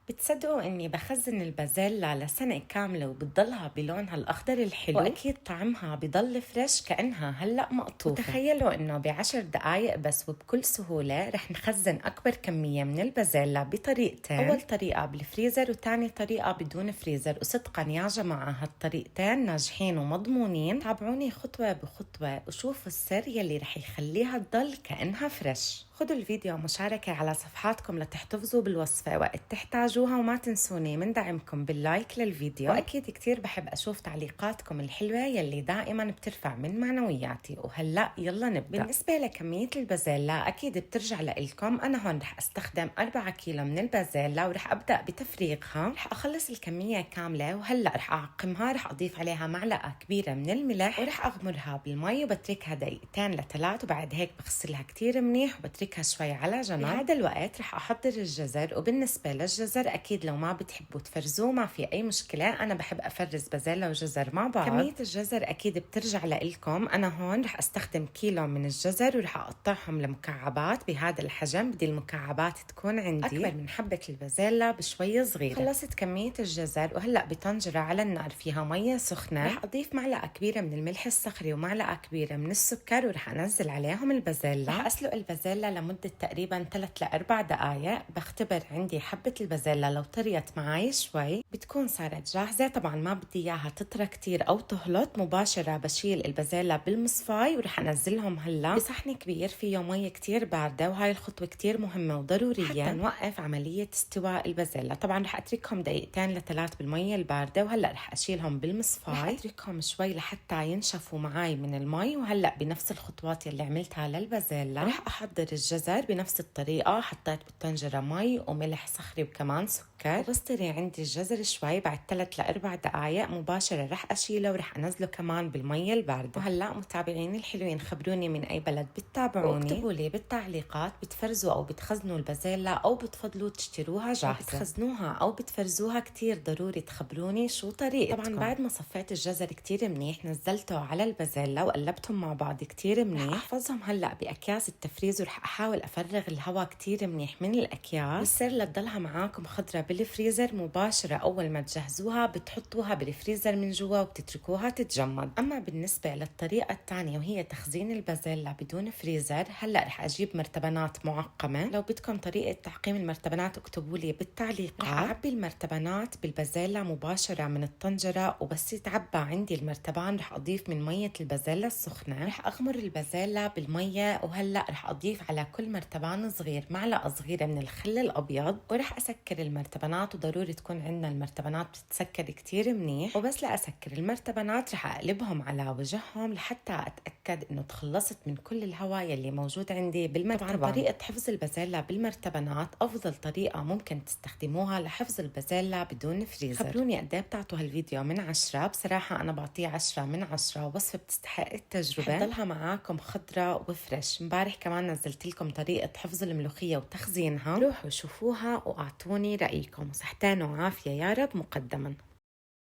بتصدقوا اني بخزن البازيلا لسنة كاملة وبتضلها بلونها الاخضر الحلو، واكيد طعمها بضل فريش كأنها هلا مقطوفة. وتخيلوا انه ب10 دقايق بس وبكل سهولة رح نخزن اكبر كمية من البازيلا بطريقتين. اول طريقة بالفريزر وتاني طريقة بدون فريزر، وصدقا يا جماعة هالطريقتين ناجحين ومضمونين. تابعوني خطوة بخطوة وشوفوا السر يلي رح يخليها تضل كأنها فريش. خدوا الفيديو مشاركة على صفحاتكم لتحتفظوا بالوصفة وقت تحتاجوها، وما تنسوني من دعمكم باللايك للفيديو، وأكيد كتير بحب أشوف تعليقاتكم الحلوة يلي دائما بترفع من معنوياتي. وهلأ يلا نبدأ. بالنسبة لكمية البازيلا أكيد بترجع لإلكم. أنا هون رح أستخدم 4 كيلو من البازيلا ورح أبدأ بتفريغها. رح أخلص الكمية كاملة وهلأ رح أعقمها. رح أضيف عليها معلقة كبيرة من الملح ورح أغمرها بالمي وبتركها دقيقتين لثلاث، وبعد هيك بغسلها كتير منيح وبتركها شوي على جنب. بهذا الوقت رح أحضر الجزر، وبالنسبة للجزر أكيد لو ما بتحبوا تفرزوه ما في أي مشكلة، أنا بحب أفرز بازيلا وجزر مع بعض. كمية الجزر أكيد بترجع لإلكم. أنا هون رح أستخدم كيلو من الجزر ورح أقطعهم لمكعبات بهذا الحجم. بدي المكعبات تكون عندي أكبر من حبة البازيلا بشوي صغيرة. خلصت كمية الجزر وهلأ بطنجرة على النار فيها مية سخنة رح أضيف معلقة كبيرة من الملح الصخري ومعلقة كبيرة من السكر، ورح أنزل عليهم البازيلا. رح أسلق البازيلا لمدة تقريبا 3 ل 4 دقايق. بختبر عندي حبة البازيلا لو طريت معي شوي بتكون صارت جاهزة. طبعا ما بدي إياها تطرى كتير أو تهلط. مباشرة بشيل البازيلا بالمصفاي ورح أنزلهم هلا بصحن كبير فيه مية كتير باردة، وهاي الخطوة كتير مهمة وضرورية حتى نوقف عملية استواء البازيلا. طبعا رح أتركهم دقيقتين لثلاث بالمية الباردة، وهلا رح أشيلهم بالمصفاي. رح أتركهم شوي لحتى ينشفوا معي من المي. وهلا بنفس الخطوات اللي عملتها للبازيلا رح أحضر الجزر بنفس الطريقة. حطيت بالطنجرة مي وملح صخري وكمان سكر، وبصطري عندي الجزر شوي. بعد 3 ل 4 دقايق مباشرة رح أشيله ورح أنزله كمان بالمية الباردة. وهلا متابعيني الحلوين خبروني من أي بلد بتتابعوني، واكتبوا لي بالتعليقات بتفرزوا أو بتخزنوا البازيلا أو بتفضلوا تشتروها جاهزة. بتخزنوها أو بتفرزوها كتير ضروري تخبروني شو طريقتكم. طبعا بعد ما صفيت الجزر كتير منيح نزلته على البازيلا وقلبتهم مع بعض كتير منيح. رح أحفظهم هلا بأكياس التفريز ورح أحاول أفرغ الهواء كتير منيح من الأكياس. والسر لتضلها معاكم خضرة بالفريزر مباشرة أول ما تجهزوها بتحطوها بالفريزر من جوا وبتتركوها تتجمد. أما بالنسبة للطريقة الثانية وهي تخزين البازيلا بدون فريزر، هلا رح أجيب مرتبانات معقمة. لو بدكم طريقة تعقيم المرتبانات اكتبوا لي بالتعليقات. رح أعبي المرتبانات بالبازيلا مباشرة من الطنجرة، وبس يتعبى عندي المرتبان رح أضيف من مية البازيلا السخنة. رح أغمر البازيلا بالمية، وهلا رح أضيف على كل مرتبان صغير معلقة صغيرة من الخل الأبيض، ورح أسكر المرتبانات. وضروري تكون عندنا المرتبانات بتتسكر كتير منيح. وبس لأسكر المرتبانات رح أقلبهم على وجههم لحتى أتأكد إنه تخلصت من كل الهواء يلي موجود عندي بالمرتبان. طبعا طريقة حفظ البازيلا بالمرتبانات أفضل طريقة ممكن تستخدموها لحفظ البازيلا بدون فريزر. خبروني قد ايه بتعطوا هالفيديو من 10. بصراحة أنا بعطيه 10 من 10. وصفة بتستحق التجربة، حتضلها معاكم خضرة وفريش. مبارح كمان نزلت لكم طريقة حفظ الملوخية وتخزينها، روحوا شوفوها وأعطوني رأيكم. صحتين وعافية يا رب مقدما.